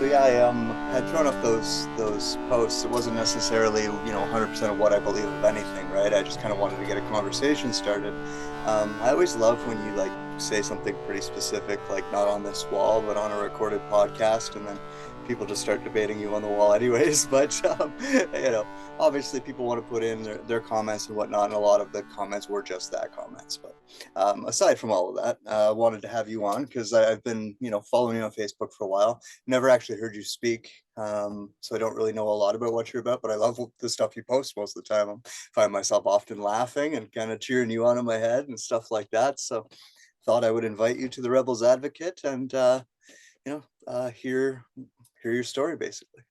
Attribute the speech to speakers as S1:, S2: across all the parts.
S1: So yeah, I had thrown up those posts. It wasn't necessarily 100% of what I believe of anything, right? I just kind of wanted to get a conversation started. I always love when you like say something pretty specific, like not on this wall, but on a recorded podcast, and then people just start debating you on the wall, anyways. But obviously people want to put in their comments and whatnot, and a lot of the comments were just that comments. But aside from all of that, I wanted to have you on because I've been following you on Facebook for a while. Never actually heard you speak, so I don't really know a lot about what you're about, but I love the stuff you post most of the time. I find myself often laughing and kind of cheering you on in my head and stuff like that. So thought I would invite you to the Rebels Advocate and hear your story basically.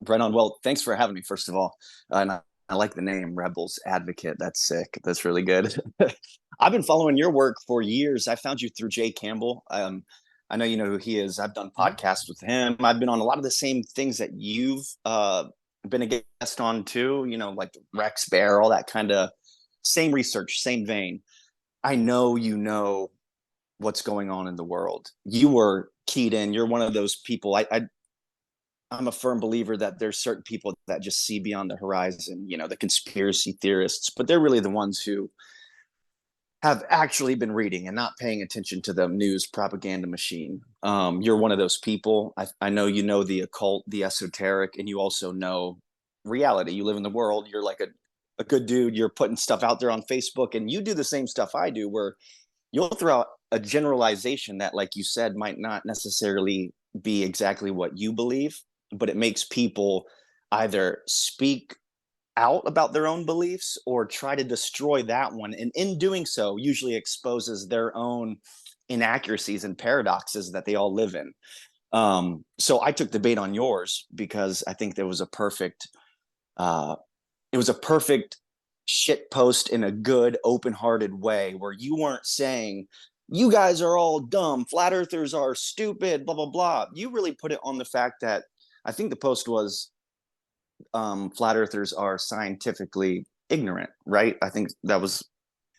S2: Right on. Well, thanks for having me, first of all. And I like the name Rebels Advocate. That's sick. That's really good. I've been following your work for years. I found you through Jay Campbell. I know you know who he is. I've done
S1: Mhm.
S2: podcasts with him. I've been on a lot of the same things that you've been a guest on too, like Rex Bear, all that kind of same research, same vein. I know you know what's going on in the world. You were keyed in. You're one of those people. I'm a firm believer that there's certain people that just see beyond the horizon, the conspiracy theorists, but they're really the ones who have actually been reading and not paying attention to the news propaganda machine. You're one of those people. I know you know the occult, the esoteric, and you also know reality. You live in the world. You're like a good dude. You're putting stuff out there on Facebook, and you do the same stuff I do, where you'll throw out a generalization that, like you said, might not necessarily be exactly what you believe, but it makes people either speak out about their own beliefs or try to destroy that one. And in doing so, usually exposes their own inaccuracies and paradoxes that they all live in. So I took the bait on yours because I think there was a perfect, uh, it was a perfect shit post in a good, open hearted way where you weren't saying, you guys are all dumb, flat earthers are stupid, blah, blah, blah. You really put it on the fact that I think the post was flat earthers are scientifically ignorant, right? I think that was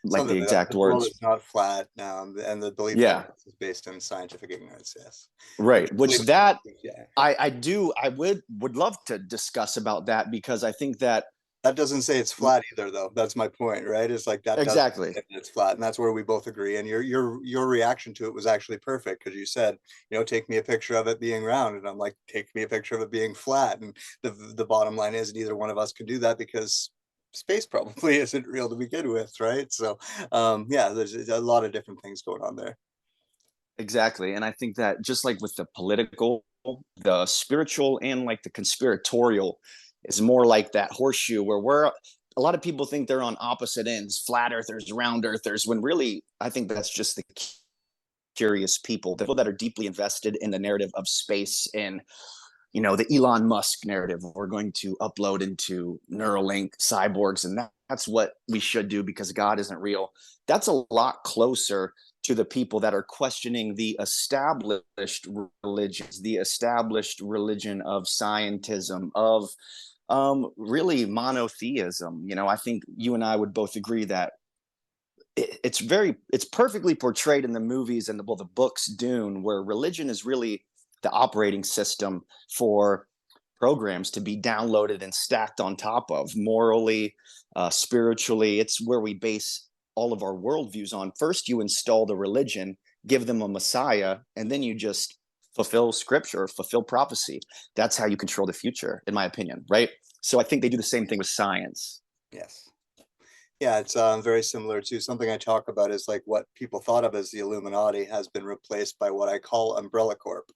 S2: like
S1: Something
S2: the
S1: like that.
S2: exact
S1: The world
S2: words.
S1: is not flat, and the belief
S2: Yeah,
S1: is based in scientific ignorance. Yes, which
S2: right.
S1: I
S2: Which
S1: believe
S2: that
S1: yeah.
S2: I would love to discuss about that because I think that
S1: That doesn't say it's flat either, though. That's my point, right? It's like that doesn't
S2: exactly.
S1: say that it's flat, and that's where we both agree. And your reaction to it was actually perfect because you said, take me a picture of it being round, and I'm like, take me a picture of it being flat. And the bottom line is neither one of us can do that because space probably isn't real to begin with, right? So, yeah, there's a lot of different things going on there.
S2: Exactly. And I think that just like with the political, the spiritual, and like the conspiratorial is more like that horseshoe where a lot of people think they're on opposite ends, flat earthers, round earthers, when really I think that's just the curious people, the people that are deeply invested in the narrative of space and the Elon Musk narrative. We're going to upload into Neuralink cyborgs, and that's what we should do because God isn't real. That's a lot closer to the people that are questioning the established religions, the established religion of scientism, of really monotheism. I think you and I would both agree that it's perfectly portrayed in the movies and the books Dune, where religion is really the operating system for programs to be downloaded and stacked on top of morally, spiritually. It's where we base all of our worldviews on. First, you install the religion, give them a messiah, and then you just fulfill scripture, fulfill prophecy. That's how you control the future, in my opinion, right? So I think they do the same thing with science.
S1: Yes. Yeah, it's very similar to something I talk about is like what people thought of as the Illuminati has been replaced by what I call Umbrella Corp,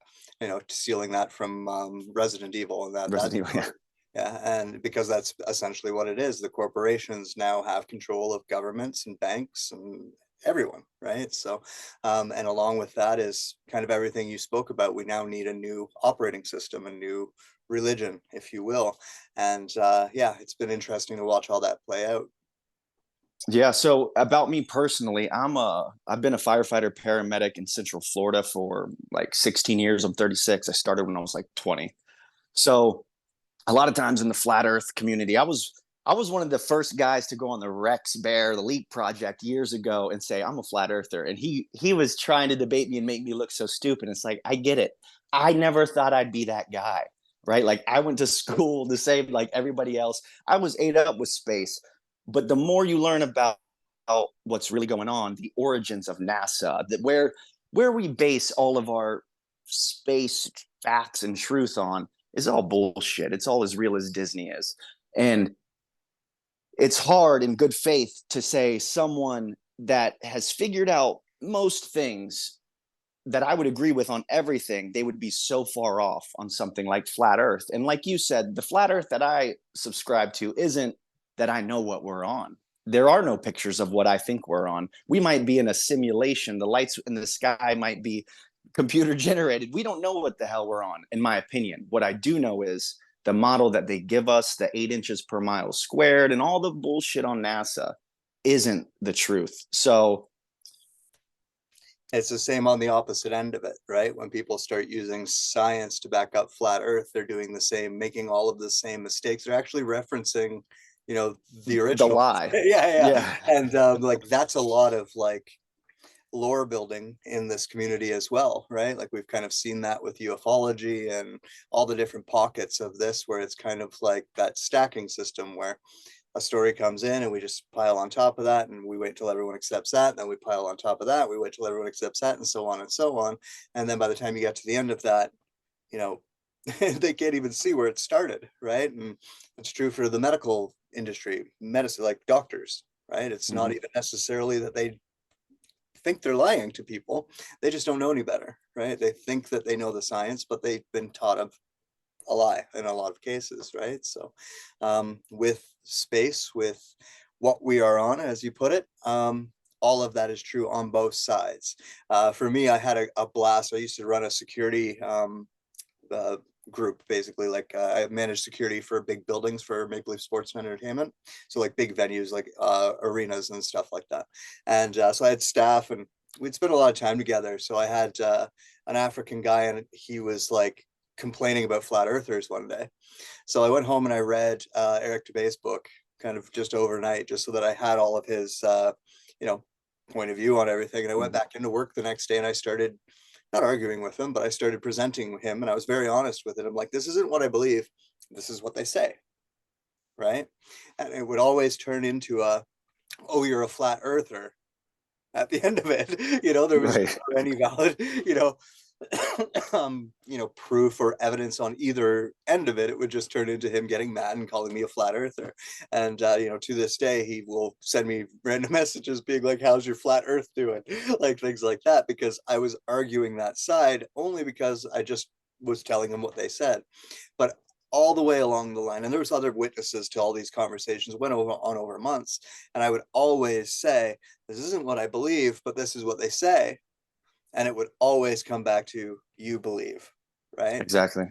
S1: stealing that from Resident Evil and that
S2: Resident Evil, yeah.
S1: story. Yeah, and because that's essentially what it is. The corporations now have control of governments and banks and everyone, right? So, and along with that is kind of everything you spoke about. We now need a new operating system, a new religion, if you will. And yeah, it's been interesting to watch all that play out.
S2: Yeah, so about me personally, I've been a firefighter paramedic in Central Florida for like 16 years. I'm 36. I started when I was like 20. So a lot of times in the flat earth community, I was I was one of the first guys to go on the Rex Bear, the Leap Project years ago and say, I'm a flat earther. And he was trying to debate me and make me look so stupid. It's like, I get it. I never thought I'd be that guy, right? Like I went to school the same like everybody else. I was ate up with space. But the more you learn about what's really going on, the origins of NASA, that where we base all of our space facts and truth on is all bullshit. It's all as real as Disney is. And it's hard in good faith to say someone that has figured out most things that I would agree with on everything, they would be so far off on something like flat earth. And like you said, the flat earth that I subscribe to isn't that I know what we're on. There are no pictures of what I think we're on. We might be in a simulation. The lights in the sky might be computer generated. We don't know what the hell we're on, in my opinion. What I do know is the model that they give us, the 8 inches per mile squared, and all the bullshit on NASA isn't the truth. So
S1: it's the same on the opposite end of it, right? When people start using science to back up flat earth, they're doing the same, making all of the same mistakes. They're actually referencing, the
S2: the
S1: original.
S2: lie.
S1: Yeah, yeah.
S2: Yeah.
S1: And like that's a lot of like lore building in this community as well, right? Like we've kind of seen that with ufology and all the different pockets of this, where it's kind of like that stacking system where a story comes in and we just pile on top of that and we wait till everyone accepts that, and then we pile on top of that, we wait till everyone accepts that, and so on and so on. And then by the time you get to the end of that, you know they can't even see where it started, right? And it's true for the medical industry, medicine, like doctors, right? It's not
S2: Mm-hmm.
S1: even necessarily that they think they're lying to people, they just don't know any better, right? They think that they know the science, but they've been taught a lie in a lot of cases, right? So with space, with what we are on, as you put it, all of that is true on both sides. For me, I had a blast. I used to run a security uh, group, basically. Like I managed security for big buildings for Maple Leaf Sports and Entertainment, so like big venues like arenas and stuff like that. And so I had staff, and we'd spend a lot of time together. So I had an African guy, and he was like complaining about flat earthers one day. So I went home and I read Eric Dubé's book kind of just overnight, just so that I had all of his you know point of view on everything. And I went
S2: Mm-hmm.
S1: back into work the next day and I started not arguing with him, but I started presenting him, and I was very honest with it. I'm like, this isn't what I believe. This is what they say, right? And it would always turn into oh, you're a flat earther at the end of it. There was
S2: Right.
S1: never any valid, proof or evidence on either end of it. It would just turn into him getting mad and calling me a flat earther. And to this day, he will send me random messages being like, "How's your flat Earth doing?" Like things like that, because I was arguing that side only because I just was telling him what they said. But all the way along the line, and there was other witnesses to all these conversations, went over months, and I would always say, "This isn't what I believe, but this is what they say." And it would always come back to, you believe, right?
S2: Exactly.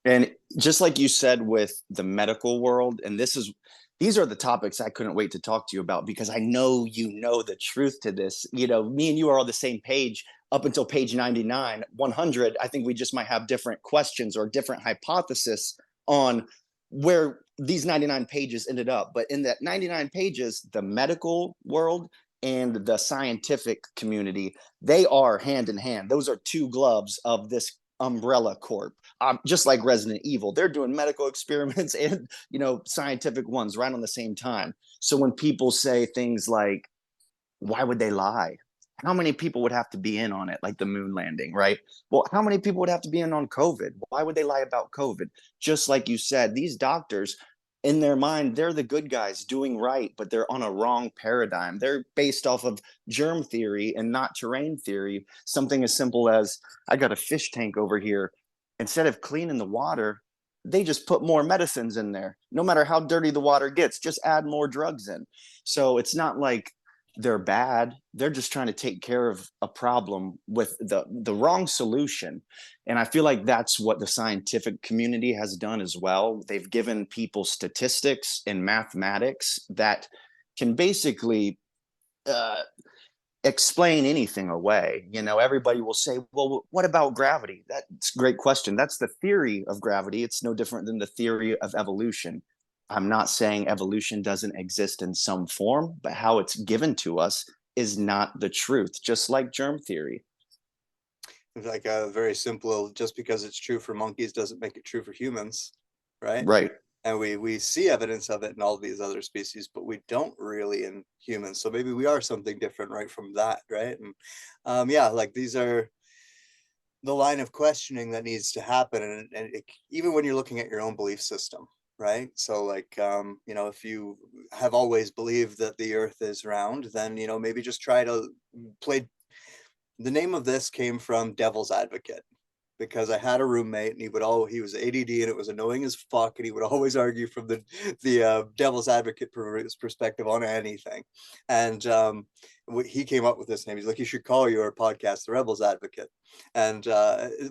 S2: And just like you said with the medical world, and these are the topics I couldn't wait to talk to you about, because I know you know the truth to this. Me and you are on the same page up until page 99. 100, I think we just might have different questions or different hypothesis on where these 99 pages ended up. But in that 99 pages, the medical world and the scientific community, they are hand in hand. Those are two gloves of this umbrella corp. Just like Resident Evil, they're doing medical experiments and scientific ones right on the same time. So when people say things like, "Why would they lie? How many people would have to be in on it?" Like the moon landing, right? Well, how many people would have to be in on COVID? Why would they lie about COVID? Just like you said, these doctors, in their mind, they're the good guys doing right, but they're on a wrong paradigm. They're based off of germ theory and not terrain theory. Something as simple as, I got a fish tank over here. Instead of cleaning the water, they just put more medicines in there. No matter how dirty the water gets, just add more drugs in. So it's not like they're bad. They're just trying to take care of a problem with the wrong solution. And I feel like that's what the scientific community has done as well. They've given people statistics and mathematics that can basically uh, explain anything away. Everybody will say, "Well, what about gravity?" That's a great question. That's the theory of gravity. It's no different than the theory of evolution. I'm not saying evolution doesn't exist in some form, but how it's given to us is not the truth, just like germ theory.
S1: Like a very simple, just because it's true for monkeys doesn't make it true for humans, right?
S2: Right.
S1: And we see evidence of it in all these other species, but we don't really in humans. So maybe we are something different right from that, right? And yeah, like these are the line of questioning that needs to happen, and even when you're looking at your own belief system, right? So like if you have always believed that the earth is round, then maybe just try to play. The name of this came from devil's advocate, because I had a roommate and he was ADD and it was annoying as fuck, and he would always argue from the devil's advocate perspective on anything. And he came up with this name. He's like, you should call your podcast the Rebel's Advocate. And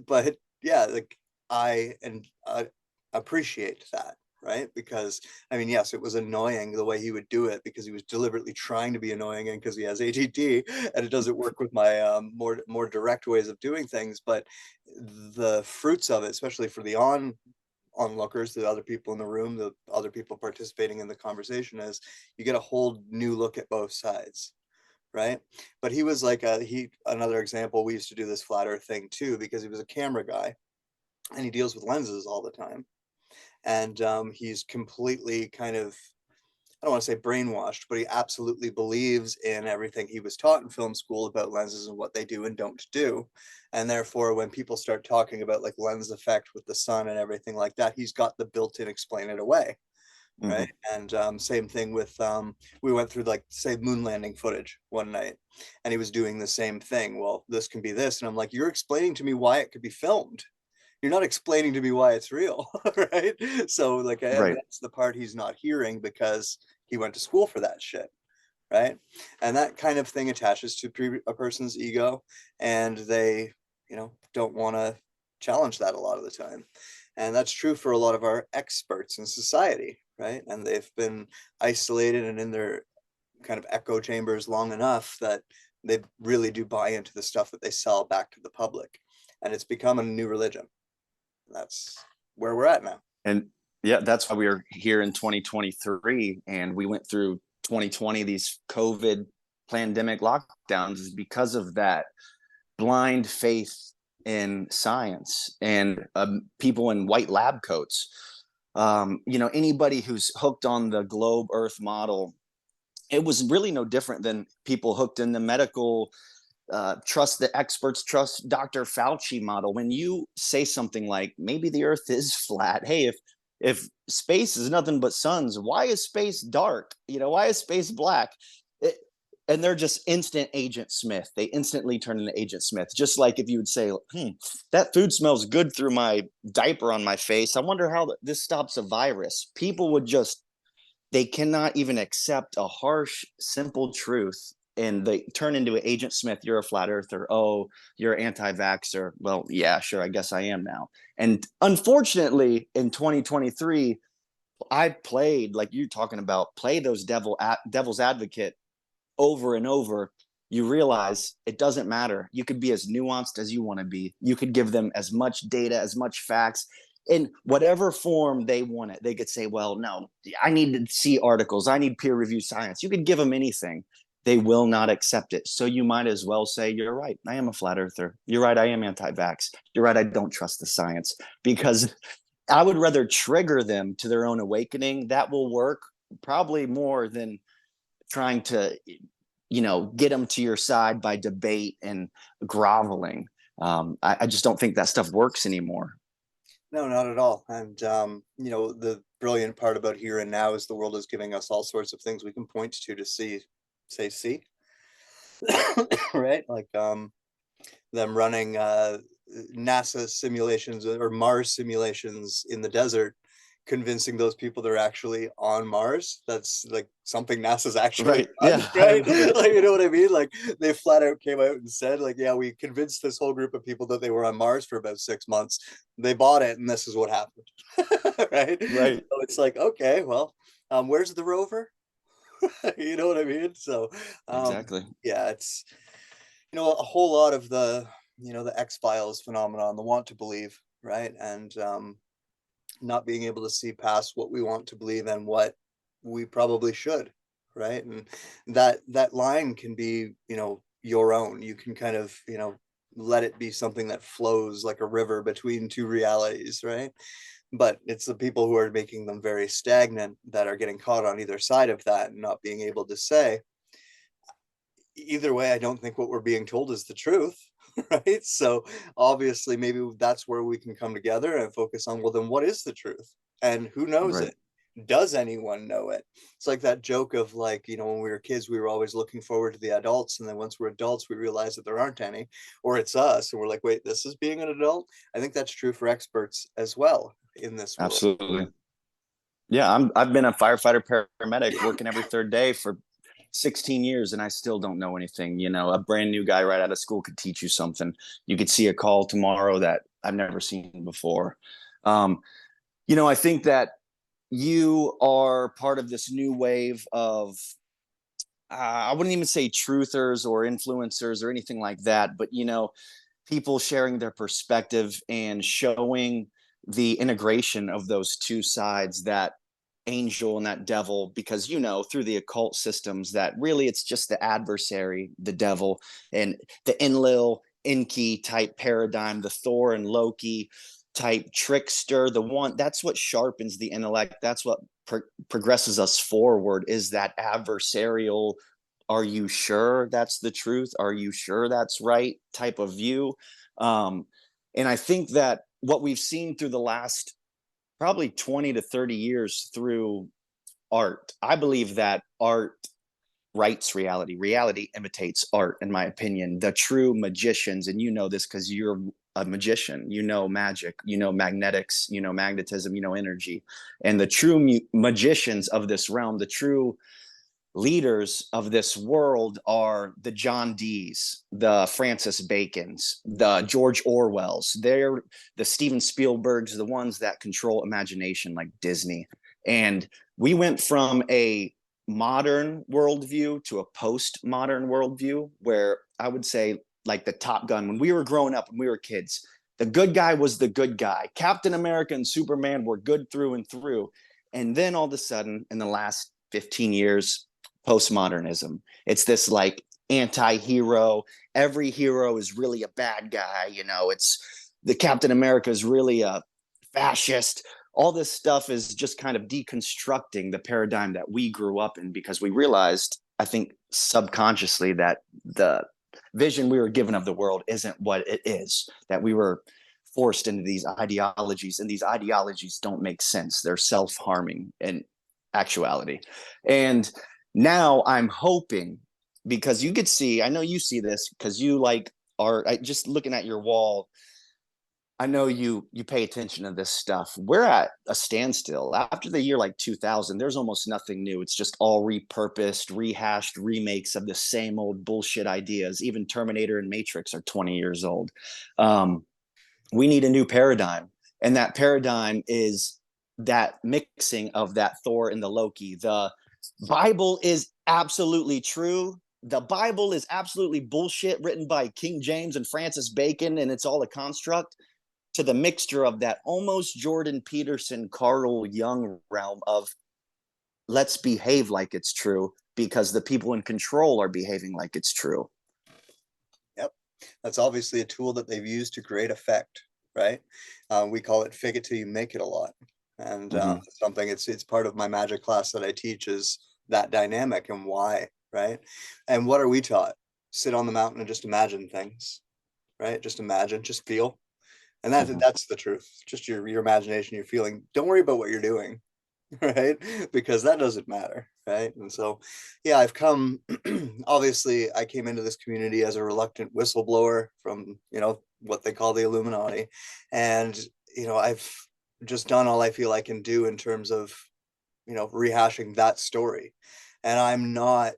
S1: but yeah, like I appreciate that, right? Because I mean, yes, it was annoying the way he would do it, because he was deliberately trying to be annoying, and because he has ADD and it doesn't work with my more direct ways of doing things. But the fruits of it, especially for the onlookers, the other people in the room, the other people participating in the conversation, is you get a whole new look at both sides, right? But he was like another example. We used to do this flat earth thing too, because he was a camera guy and he deals with lenses all the time. And he's completely kind of, I don't want to say brainwashed, but he absolutely believes in everything he was taught in film school about lenses and what they do and don't do. And therefore, when people start talking about like lens effect with the sun and everything like that, he's got the built-in explain it away, right?
S2: Mm-hmm.
S1: And same thing with we went through like say moon landing footage one night, and he was doing the same thing. Well, this can be this, and I'm like, you're explaining to me why it could be filmed. You're not explaining to me why it's real, right? So like, and
S2: Right.
S1: that's the part he's not hearing, because he went to school for that shit, right? And that kind of thing attaches to a person's ego, and they don't want to challenge that a lot of the time. And that's true for a lot of our experts in society, right? And they've been isolated and in their kind of echo chambers long enough that they really do buy into the stuff that they sell back to the public, and it's become a new religion. That's where we're at now.
S2: And yeah, that's why we are here in 2023 and we went through 2020, these COVID pandemic lockdowns, is because of that blind faith in science and people in white lab coats. Anybody who's hooked on the globe Earth model, it was really no different than people hooked in the medical trust the experts, trust Dr. Fauci model. When you say something like maybe the Earth is flat, hey, if space is nothing but suns, why is space dark? Why is space black? And they're just instant Agent Smith. They instantly turn into Agent Smith. Just like if you would say, that food smells good through my diaper on my face. I wonder how this stops a virus. People would just, they cannot even accept a harsh, simple truth. And they turn into an Agent Smith. You're a flat earther. Oh, you're anti-vaxxer. Well, yeah, sure. I guess I am now. And unfortunately, in 2023, I played, like you're talking about, play those devil's advocate over and over. You realize it doesn't matter. You could be as nuanced as you want to be. You could give them as much data, as much facts, in whatever form they want it. They could say, well, no, I need to see articles. I need peer reviewed science. You could give them anything. They will not accept it. So you might as well say, you're right. I am a flat earther. You're right. I am anti-vax. You're right. I don't trust the science, because I would rather trigger them to their own awakening. That will work probably more than trying to, get them to your side by debate and groveling. I just don't think that stuff works anymore.
S1: No, not at all. And the brilliant part about here and now is the world is giving us all sorts of things we can point to see, right? Like them running NASA simulations or Mars simulations in the desert, convincing those people they're actually on Mars. That's like something NASA's actually
S2: Right.
S1: done,
S2: Yeah, I
S1: right?
S2: remember.
S1: Like, you know what I mean? Like they flat out came out and said, like, yeah, we convinced this whole group of people that they were on Mars for about 6 months. They bought it, and this is what happened, right?
S2: Right.
S1: So it's like, okay, well, where's the rover? You know what I mean? So,
S2: Exactly.
S1: yeah, it's a whole lot of the the X Files phenomenon, the want to believe, right? And not being able to see past what we want to believe and what we probably should, right? And that line can be, your own. You can kind of, let it be something that flows like a river between two realities, right? But it's the people who are making them very stagnant that are getting caught on either side of that and not being able to say, either way, I don't think what we're being told is the truth. Right. So obviously, maybe that's where we can come together and focus on, well, then what is the truth? And who knows
S2: Right.
S1: it? Does anyone know it? It's like that joke of, like, when we were kids, we were always looking forward to the adults. And then once we're adults, we realize that there aren't any, or it's us. And we're like, wait, this is being an adult? I think that's true for experts as well in this world.
S2: Absolutely. Yeah, I've been a firefighter paramedic working every third day for 16 years and I still don't know anything. A brand new guy right out of school could teach you something. You could see a call tomorrow that I've never seen before. Um, I think that you are part of this new wave of I wouldn't even say truthers or influencers or anything like that, but people sharing their perspective and showing the integration of those two sides, that angel and that devil, because through the occult systems that really it's just the adversary, the devil, and the Enlil Enki type paradigm, the Thor and Loki type trickster, the one that's what sharpens the intellect, that's what progresses us forward, is that adversarial, are you sure that's the truth, are you sure that's right type of view. And I think that what we've seen through the last probably 20 to 30 years through art, I believe that art writes reality. Reality imitates art, in my opinion. The true magicians, and this because you're a magician, magic, magnetics, magnetism, energy. And the true magicians of this realm, the true leaders of this world are the John Dees, the Francis Bacons, the George Orwells. They're the Steven Spielbergs, the ones that control imagination like Disney. And we went from a modern worldview to a postmodern worldview where I would say, like the Top Gun, when we were growing up, when we were kids, the good guy was the good guy. Captain America and Superman were good through and through. And then all of a sudden, in the last 15 years, postmodernism. It's this like anti-hero. Every hero is really a bad guy. It's the Captain America is really a fascist. All this stuff is just kind of deconstructing the paradigm that we grew up in because we realized, I think subconsciously, that the vision we were given of the world isn't what it is, that we were forced into these ideologies, and these ideologies don't make sense. They're self-harming in actuality. And now I'm hoping, because you could see, I know you see this because you like art. Just looking at your wall, I know you pay attention to this stuff. We're at a standstill after the year like 2000. There's almost nothing new. It's just all repurposed, rehashed remakes of the same old bullshit ideas. Even Terminator and Matrix are 20 years old. We need a new paradigm, and that paradigm is that mixing of that Thor and the Loki. The Bible is absolutely true. The Bible is absolutely bullshit, written by King James and Francis Bacon, and it's all a construct, to the mixture of that almost Jordan Peterson, Carl Jung realm of let's behave like it's true because the people in control are behaving like it's true.
S1: Yep. That's obviously a tool that they've used to great effect, right? We call it fake it till you make it a lot. And
S2: Mm-hmm.
S1: something it's part of my magic class that I teach is that dynamic and why, right? And what are we taught? Sit on the mountain and just imagine things, right? Just imagine, just feel. And
S2: Mm-hmm.
S1: that's the truth. Just your imagination, your feeling. Don't worry about what you're doing, right? Because that doesn't matter, right? And so, yeah, I've come. Obviously, I came into this community as a reluctant whistleblower from what they call the Illuminati, and I've just done all I feel I can do in terms of rehashing that story, and I'm not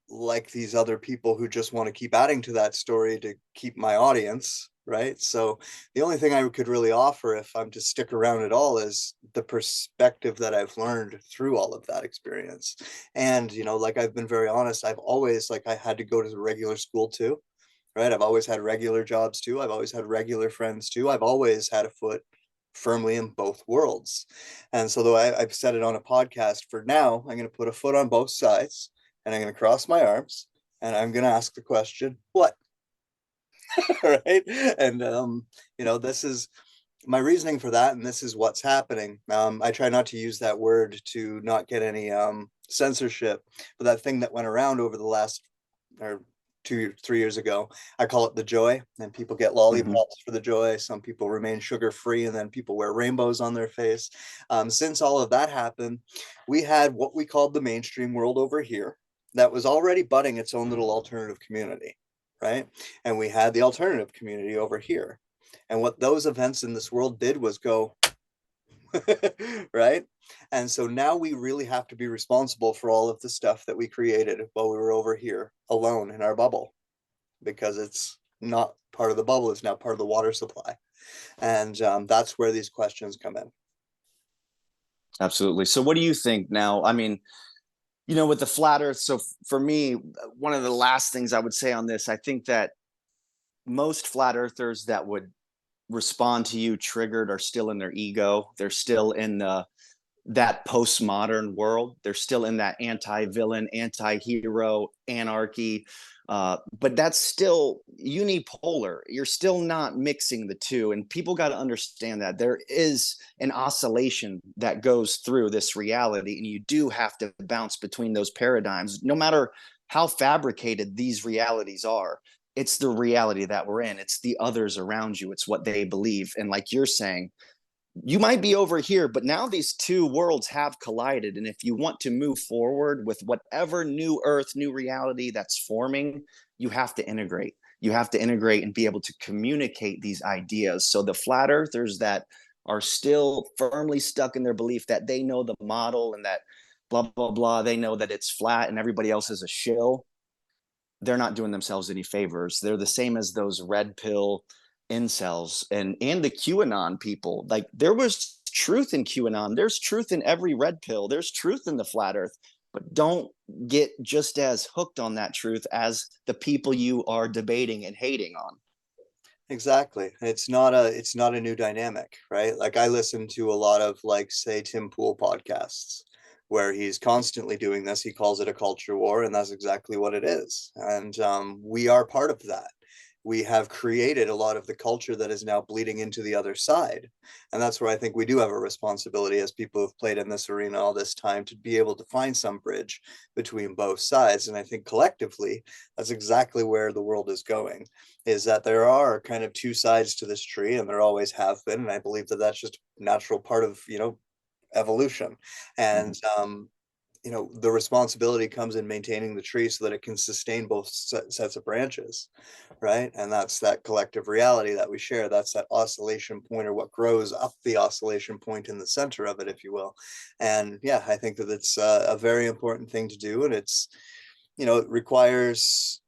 S1: like these other people who just want to keep adding to that story to keep my audience, right? So the only thing I could really offer, if I'm to stick around at all, is the perspective that I've learned through all of that experience. And like, I've been very honest, I've always, like, I had to go to the regular school too, right? I've always had regular jobs too. I've always had regular friends too. I've always had a foot firmly in both worlds. And so, though I've said it on a podcast, for now, I'm going to put a foot on both sides, and I'm going to cross my arms, and I'm going to ask the question, what? Right? And, this is my reasoning for that, and this is what's happening. I try not to use that word to not get any censorship, but that thing that went around over the last, or 2 3 years ago, I call it the joy, and people get
S2: Mm-hmm.
S1: lollipops for the joy. Some people remain sugar free, and then people wear rainbows on their face. Since all of that happened, we had what we called the mainstream world over here that was already budding its own little alternative community, right? And we had the alternative community over here. And what those events in this world did was go, right? And so now we really have to be responsible for all of the stuff that we created while we were over here alone in our bubble, because it's not part of the bubble, it's now part of the water supply. And that's where these questions come in.
S2: Absolutely. So what do you think now? I mean, with the flat earth, so for me, one of the last things I would say on this, I think that most flat earthers that would respond to you triggered are still in their ego. They're still in that postmodern world. They're still in that anti-villain, anti-hero, anarchy. But that's still unipolar. You're still not mixing the two. And people got to understand that there is an oscillation that goes through this reality. And you do have to bounce between those paradigms, no matter how fabricated these realities are. It's the reality that we're in. It's the others around you. It's what they believe. And like you're saying, you might be over here, but now these two worlds have collided. And if you want to move forward with whatever new earth, new reality that's forming, you have to integrate. You have to integrate and be able to communicate these ideas. So the flat earthers that are still firmly stuck in their belief that they know the model and that blah, blah, blah, they know that it's flat and everybody else is a shill, they're not doing themselves any favors. They're the same as those red pill incels and the QAnon people. Like there was truth in QAnon. There's truth in every red pill. There's truth in the flat earth, but don't get just as hooked on that truth as the people you are debating and hating on.
S1: Exactly. It's not a new dynamic, right? Like I listen to a lot of, like, say, Tim Pool podcasts where he's constantly doing this. He calls it a culture war, and that's exactly what it is. And we are part of that. We have created a lot of the culture that is now bleeding into the other side. And that's where I think we do have a responsibility as people who've played in this arena all this time to be able to find some bridge between both sides. And I think collectively, that's exactly where the world is going, is that there are kind of two sides to this tree, and there always have been. And I believe that that's just a natural part of, evolution. And
S2: Mhm.
S1: the responsibility comes in maintaining the tree so that it can sustain both sets of branches, right? And that's that collective reality that we share. That's that oscillation point, or what grows up the oscillation point in the center of it, if you will. And yeah, I think that it's a very important thing to do, and it requires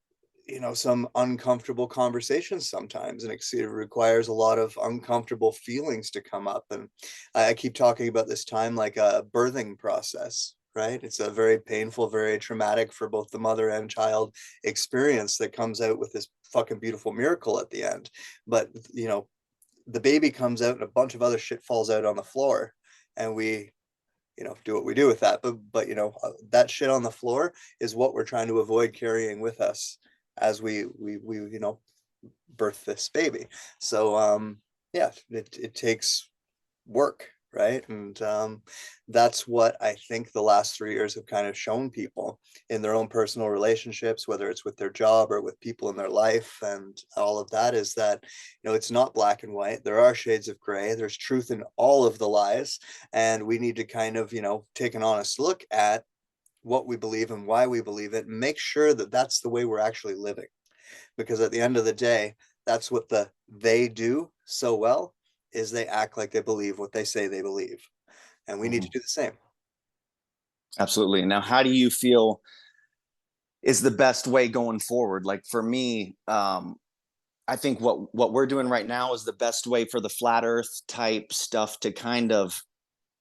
S1: some uncomfortable conversations sometimes, and it requires a lot of uncomfortable feelings to come up. And I keep talking about this time like a birthing process, right? It's a very painful, very traumatic for both the mother and child experience that comes out with this fucking beautiful miracle at the end. But the baby comes out and a bunch of other shit falls out on the floor, and we do what we do with that. But that shit on the floor is what we're trying to avoid carrying with us as we birth this baby. So yeah, it takes work, right? And that's what I think the last 3 years have kind of shown people in their own personal relationships, whether it's with their job or with people in their life, and all of that, is that it's not black and white. There are shades of gray. There's truth in all of the lies, and we need to kind of take an honest look at what we believe and why we believe it, and make sure that that's the way we're actually living. Because at the end of the day, that's what they do so well, is they act like they believe what they say they believe. And we need to
S2: Mhm.
S1: do the same.
S2: Absolutely. Now, how do you feel is the best way going forward? Like for me, I think what we're doing right now is the best way for the flat earth type stuff to kind of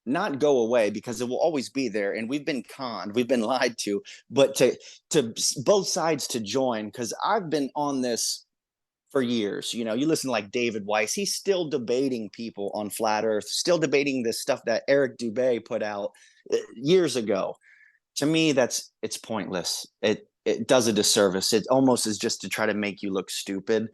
S2: not go away, because it will always be there and we've been conned, we've been lied to, but to both sides to join, because I've been on this for years. You know, you listen to like David Weiss, he's still debating people on flat earth, still debating this stuff that Eric Dubé put out years ago. To me, it's pointless. It does a disservice. It almost is just to try to make you look stupid.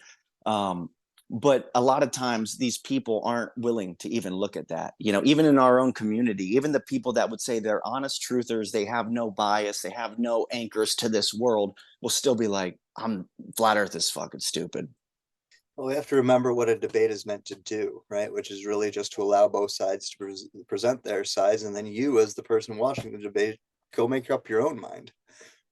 S2: Um, but a lot of times these people aren't willing to even look at that. You know, even in our own community, even the people that would say they're honest truthers, they have no bias, they have no anchors to this world, will still be like, I'm flat earth is fucking stupid.
S1: Well, we have to remember what a debate is meant to do, right? Which is really just to allow both sides to present their sides, and then you, as the person watching the debate, go make up your own mind,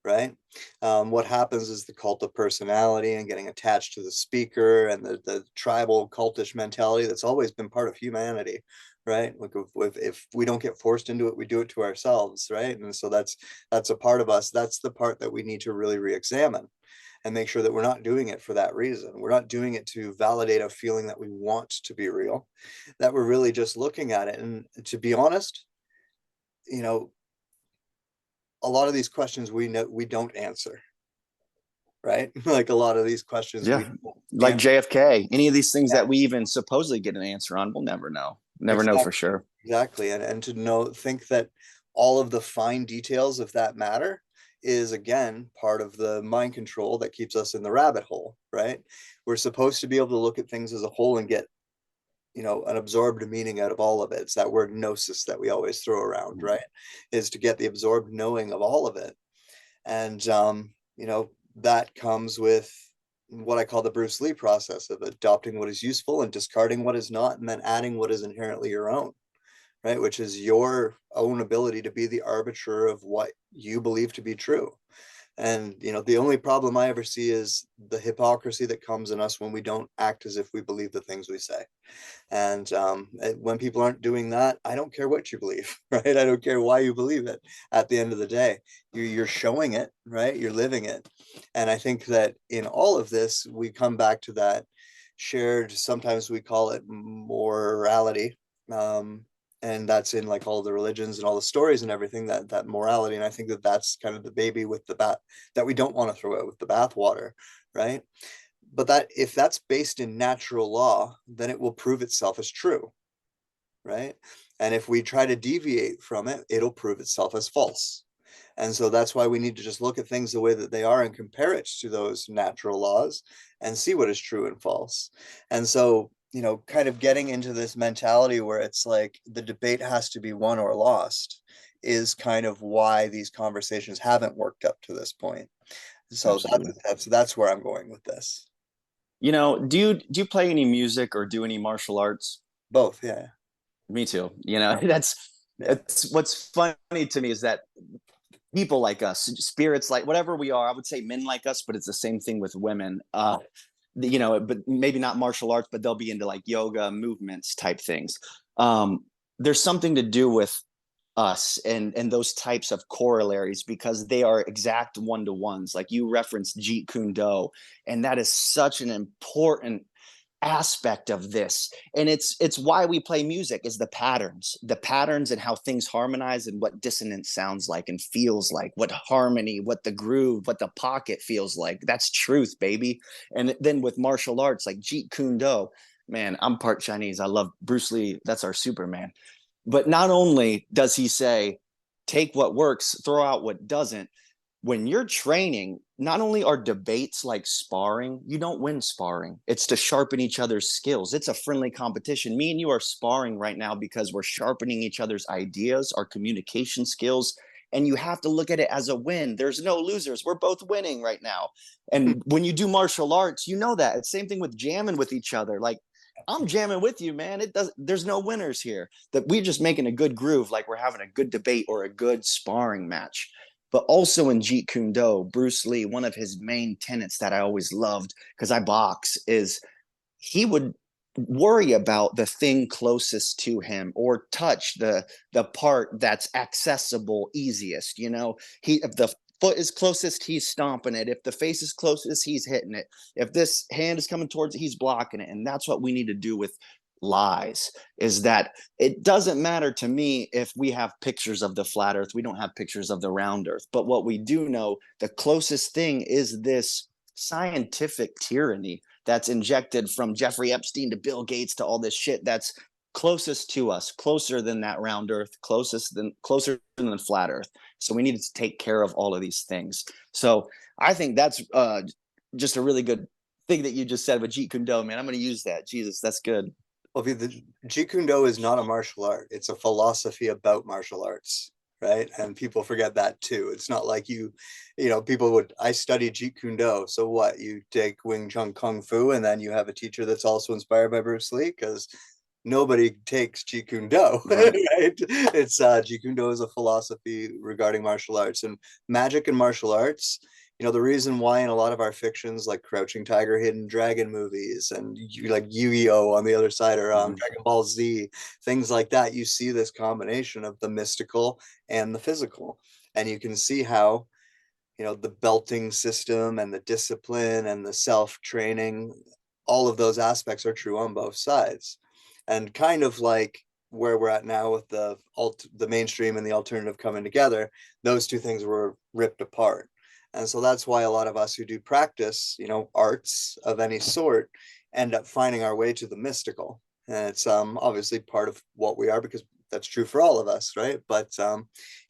S1: right? What happens is the cult of personality and getting attached to the speaker and the tribal cultish mentality that's always been part of humanity, right? Like if we don't get forced into it, we do it to ourselves, right? And so that's a part of us. That's the part that we need to really re-examine and make sure that we're not doing it for that reason. We're not doing it to validate a feeling that we want to be real, that we're really just looking at it. And to be honest, you know, a lot of these questions we know we don't answer, right? Like a lot of these questions we
S2: Yeah.
S1: don't
S2: Like
S1: answer.
S2: JFK, any of these things that we even supposedly get an answer on, we'll never know. Never know
S1: Exactly,
S2: for sure.
S1: exactly. And to know, think that all of the fine details of that matter is again part of the mind control that keeps us in the rabbit hole, right? We're supposed to be able to look at things as a whole and get, you know, an absorbed meaning out of all of it. It's that word gnosis that we always throw around, right? Is to get the absorbed knowing of all of it. And you know, that comes with what I call the Bruce Lee process of adopting what is useful and discarding what is not, and then adding what is inherently your own, right? Which is your own ability to be the arbiter of what you believe to be true. And, you know, the only problem I ever see is the hypocrisy that comes in us when we don't act as if we believe the things we say. And when people aren't doing that, I don't care what you believe, right? I don't care why you believe it. At the end of the day, you're showing it, right? You're living it. And I think that in all of this, we come back to that shared, sometimes we call it morality. And that's in like all the religions and all the stories and everything, that morality. And I think that that's kind of the baby with the bat that we don't want to throw out with the bathwater, right? But that if that's based in natural law, then it will prove itself as true, right? And if we try to deviate from it, it'll prove itself as false. And so that's why we need to just look at things the way that they are and compare it to those natural laws and see what is true and false. And so, you know, kind of getting into this mentality where it's like the debate has to be won or lost is kind of why these conversations haven't worked up to this point. So
S2: Absolutely.
S1: that's where I'm going with this.
S2: You know, do you play any music or do any martial arts?
S1: Both, yeah,
S2: Me too. You know, that's
S1: yeah.
S2: it's what's funny to me is that people like us, spirits like whatever we are, I would say men like us, but it's the same thing with women. You know, but maybe not martial arts, but they'll be into like yoga movements type things. There's something to do with us and those types of corollaries because they are exact one-to-ones. Like you referenced Jeet Kune Do, and that is such an important aspect of this, and it's why we play music, is the patterns and how things harmonize and what dissonance sounds like and feels like, what harmony, what the groove, what the pocket feels like. That's truth, baby. And then with martial arts like Jeet Kune Do, man, I'm part Chinese, I love Bruce Lee, that's our Superman. But not only does he say take what works, throw out what doesn't, when you're training, not only are debates like sparring, you don't win sparring. It's to sharpen each other's skills. It's a friendly competition. Me and you are sparring right now because we're sharpening each other's ideas, our communication skills. And you have to look at it as a win. There's no losers. We're both winning right now. And when you do martial arts, you know that. It's same thing with jamming with each other. Like, I'm jamming with you, man. There's no winners here. That we're just making a good groove, like we're having a good debate or a good sparring match. But also in Jeet Kune Do, Bruce Lee, one of his main tenets that I always loved because I box is he would worry about the thing closest to him or touch the part that's accessible easiest. You know, he if the foot is closest, he's stomping it. If the face is closest, he's hitting it. If this hand is coming towards it, he's blocking it. And that's what we need to do with lies, is that it doesn't matter to me if we have pictures of the flat earth, we don't have pictures of the round earth, but what we do know, the closest thing is this scientific tyranny that's injected from Jeffrey Epstein to Bill Gates to all this shit that's closest to us, closer than that round earth, closer than the flat earth. So we need to take care of all of these things. So I think that's just a really good thing that you just said with Jeet Kune Do, man. I'm going to use that. Jesus, that's good.
S1: Well, the Jeet Kune Do is not a martial art. It's a philosophy about martial arts, right? And people forget that too. It's not like people would, I studied Jeet Kune Do. So what? You take Wing Chun Kung Fu and then you have a teacher that's also inspired by Bruce Lee? Because nobody takes Jeet Kune Do,
S2: Right.
S1: right? It's Jeet Kune Do is a philosophy regarding martial arts and magic and martial arts. The reason why in a lot of our fictions, like Crouching Tiger, Hidden Dragon movies, and like Yu-Gi-Oh on the other side, or
S2: Mm-hmm.
S1: Dragon Ball Z, things like that, you see this combination of the mystical and the physical, and you can see how the belting system and the discipline and the self-training, all of those aspects are true on both sides, and kind of like where we're at now with the mainstream and the alternative coming together, those two things were ripped apart. And so that's why a lot of us who do practice, arts of any sort, end up finding our way to the mystical. And it's obviously part of what we are, because that's true for all of us, right? But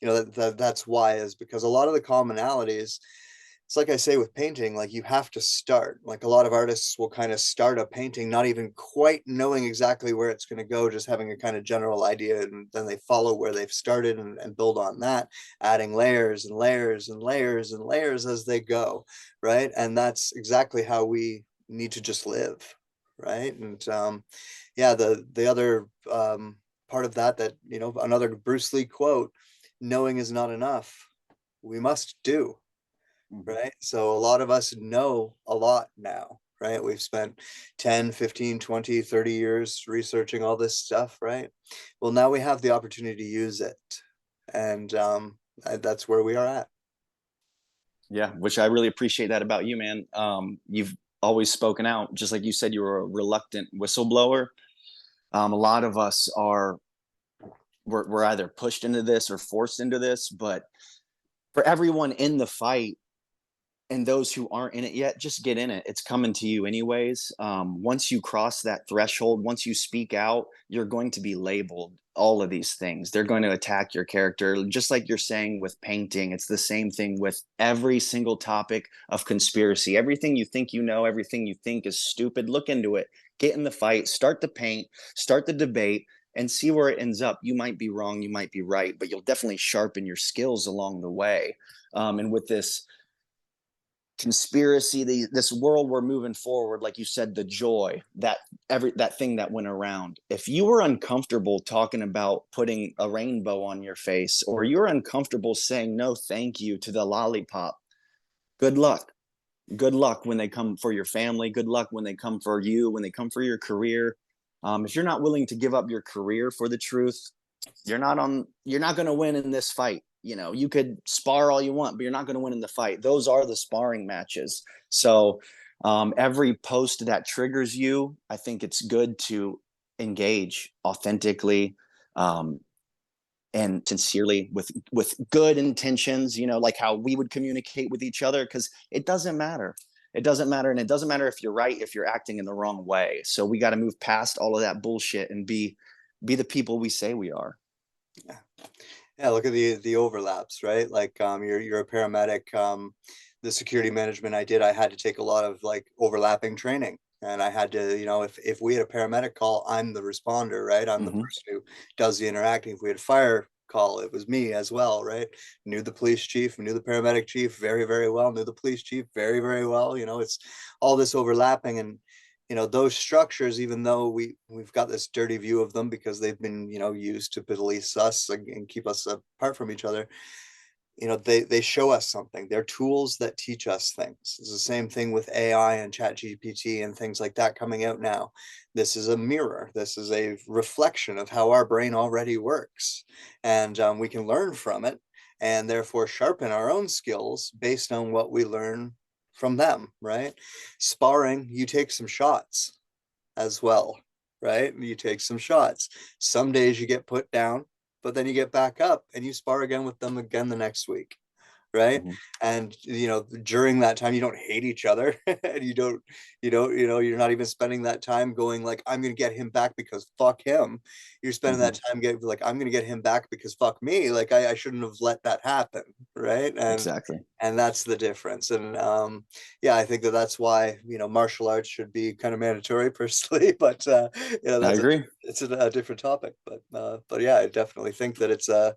S1: that's why, is because a lot of the commonalities, it's like I say with painting, like you have to start. Like a lot of artists will kind of start a painting not even quite knowing exactly where it's going to go, just having a kind of general idea, and then they follow where they've started and build on that, adding layers and layers and layers and layers as they go, right? And that's exactly how we need to just live, right? And yeah, the other part of that, another Bruce Lee quote: knowing is not enough, we must do.
S2: Mm-hmm.
S1: Right? So a lot of us know a lot now, right? We've spent 10, 15, 20, 30 years researching all this stuff, right? Well, now we have the opportunity to use it. And that's where we are at.
S2: Yeah, which I really appreciate that about you, man. You've always spoken out, just like you said, you were a reluctant whistleblower. A lot of us we're either pushed into this or forced into this, but for everyone in the fight, and those who aren't in it yet, just get in it. It's coming to you anyways. Once you cross that threshold, once you speak out, you're going to be labeled all of these things. They're going to attack your character, just like you're saying with painting. It's the same thing with every single topic of conspiracy. Everything you think you know, everything you think is stupid, look into it. Get in the fight, start the paint, start the debate, and see where it ends up. You might be wrong, you might be right, but you'll definitely sharpen your skills along the way. And with this conspiracy, this world we're moving forward, like you said, the joy, that thing that went around, if you were uncomfortable talking about putting a rainbow on your face, or you're uncomfortable saying no thank you to the lollipop, good luck. Good luck when they come for your family. Good luck when they come for you, when they come for your career. If you're not willing to give up your career for the truth, you're not going to win in this fight. You could spar all you want, but you're not going to win in the fight. Those are the sparring matches. So every post that triggers you, I think it's good to engage authentically, and sincerely, with good intentions, like how we would communicate with each other, because it doesn't matter. It doesn't matter. And it doesn't matter if you're right, if you're acting in the wrong way. So we got to move past all of that bullshit and be the people we say we are.
S1: Yeah. Yeah, look at the overlaps, right? Like you're a paramedic. The security management I had to take a lot of like overlapping training. And I had to, if we had a paramedic call, I'm the responder, right? I'm the
S2: Mm-hmm.
S1: person who does the interacting. If we had a fire call, it was me as well, right? Knew the police chief, knew the paramedic chief very, very well, knew the police chief very, very well. It's all this overlapping, and those structures, even though we've got this dirty view of them because they've been used to police us and keep us apart from each other, they show us something. They're tools that teach us things. It's the same thing with AI and chat GPT and things like that coming out now. This is a mirror. This is a reflection of how our brain already works, and we can learn from it and therefore sharpen our own skills based on what we learn from them, right? Sparring, you take some shots as well, right? You take some shots. Some days you get put down, but then you get back up and you spar again with them again the next week, right?
S2: Mhm.
S1: And during that time you don't hate each other, and you're not even spending that time going like, I'm gonna get him back because fuck him. You're spending
S2: Mhm.
S1: that time getting like, I'm gonna get him back because fuck me. Like I shouldn't have let that happen, right?
S2: Exactly.
S1: And that's the difference. And yeah, I think that that's why martial arts should be kind of mandatory personally. But
S2: I
S1: that's
S2: agree.
S1: a different topic. But yeah, I definitely think that it's a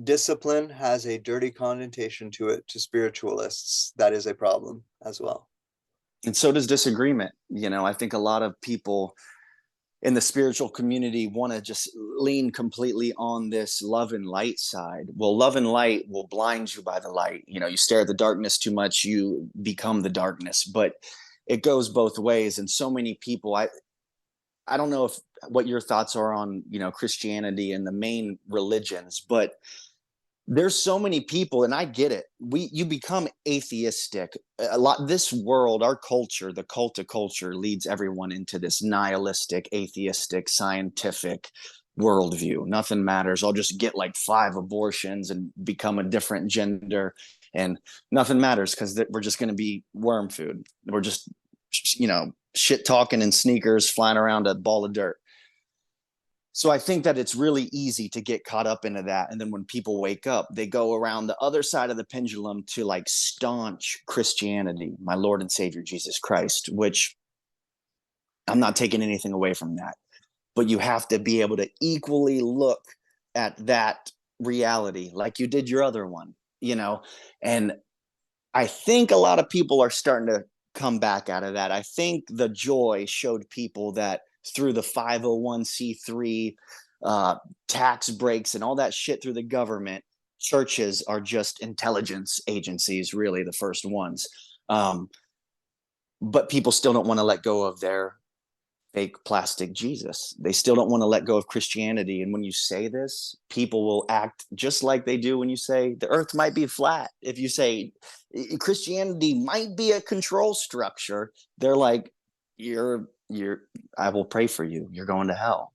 S1: discipline has a dirty connotation to it to spiritualists. That is a problem as well.
S2: And so does disagreement. I think a lot of people in the spiritual community want to just lean completely on this love and light side. Well, love and light will blind you by the light. You stare at the darkness too much, you become the darkness. But it goes both ways. And so many people, I don't know if what your thoughts are on, Christianity and the main religions, but there's so many people, and I get it. You become atheistic a lot. This world, our culture, the cult of culture, leads everyone into this nihilistic, atheistic, scientific worldview. Nothing matters. I'll just get like 5 abortions and become a different gender, and nothing matters because we're just going to be worm food. We're just, shit talking in sneakers, flying around a ball of dirt. So I think that it's really easy to get caught up into that. And then when people wake up, they go around the other side of the pendulum to like staunch Christianity, my Lord and Savior Jesus Christ, which I'm not taking anything away from that. But you have to be able to equally look at that reality like you did your other one. And I think a lot of people are starting to come back out of that. I think the joy showed people that through the 501c3 tax breaks and all that shit through the government, churches are just intelligence agencies, really the first ones. But people still don't want to let go of their fake plastic Jesus. They still don't want to let go of Christianity. And when you say this, people will act just like they do when you say the earth might be flat. If you say Christianity might be a control structure, they're like, you're, I will pray for you. You're going to hell.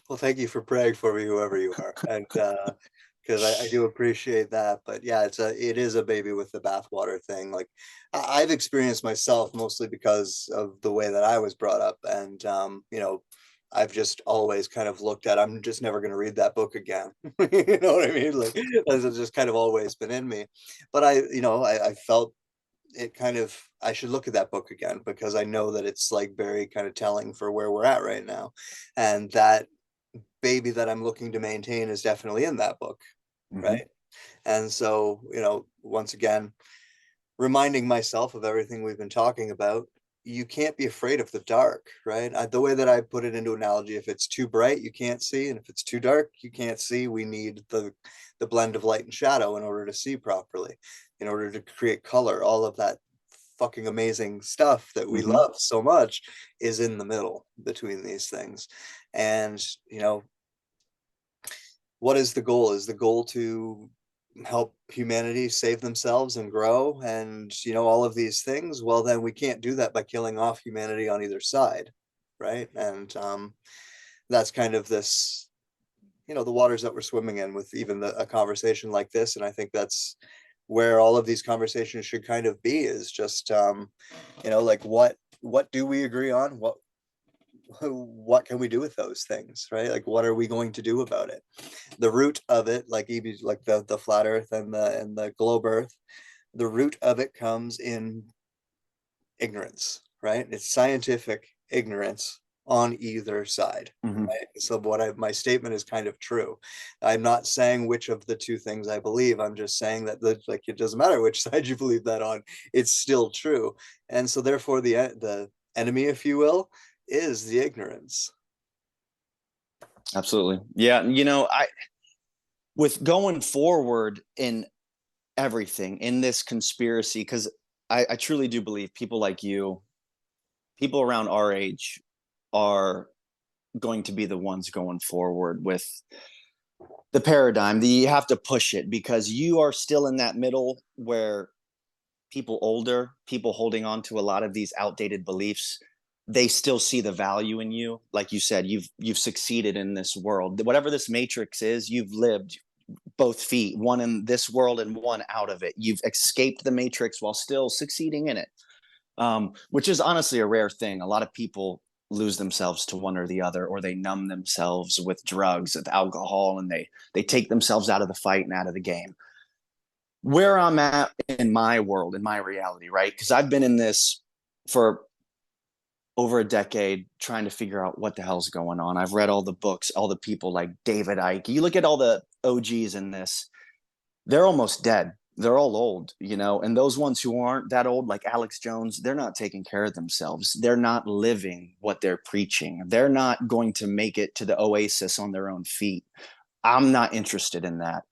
S1: Well, thank you for praying for me, whoever you are, and because I do appreciate that. But yeah, it is a baby with the bathwater thing. Like I've experienced myself mostly because of the way that I was brought up, and I've just always kind of looked at. I'm just never going to read that book again. You know what I mean? Like that's just kind of always been in me. But I felt it kind of, I should look at that book again because I know that it's like very kind of telling for where we're at right now, and that baby that I'm looking to maintain is definitely in that book,
S2: Mm-hmm.
S1: right? And so, once again, reminding myself of everything we've been talking about, you can't be afraid of the dark, right? The way that I put it into analogy, if it's too bright, you can't see, and if it's too dark, you can't see. We need the blend of light and shadow in order to see properly, in order to create color. All of that fucking amazing stuff that we
S2: Mm-hmm.
S1: love so much is in the middle between these things. And what is the goal? Is the goal to help humanity save themselves and grow and all of these things? Well, then we can't do that by killing off humanity on either side, right? And that's kind of this, the waters that we're swimming in with even a conversation like this. And I think that's where all of these conversations should kind of be, is just like what do we agree on, what can we do with those things, right? Like what are we going to do about it? The root of it, like the flat earth and the globe earth, the root of it comes in ignorance, right? It's scientific ignorance on either side,
S2: Mm-hmm.
S1: right? So my statement is kind of true. I'm not saying which of the two things I believe. I'm just saying that like it doesn't matter which side you believe that on, it's still true. And so therefore the enemy, if you will, is the ignorance.
S2: Absolutely. Yeah. I, with going forward in everything in this conspiracy, because I truly do believe people like you, people around our age, are going to be the ones going forward with the paradigm. That you have to push it because you are still in that middle where people older, people holding on to a lot of these outdated beliefs, they still see the value in you. Like you said, you've succeeded in this world. Whatever this matrix is, you've lived both feet, one in this world and one out of it. You've escaped the matrix while still succeeding in it, which is honestly a rare thing. A lot of people lose themselves to one or the other, or they numb themselves with drugs, with alcohol, and they take themselves out of the fight and out of the game. Where I'm at in my world, in my reality, right? Because I've been in this for over a decade trying to figure out what the hell's going on. I've read all the books, all the people like David Icke. You look at all the OGs in this, they're almost dead. They're all old, you know, and those ones who aren't that old, like Alex Jones, they're not taking care of themselves. They're not living what they're preaching. They're not going to make it to the oasis on their own feet. I'm not interested in that.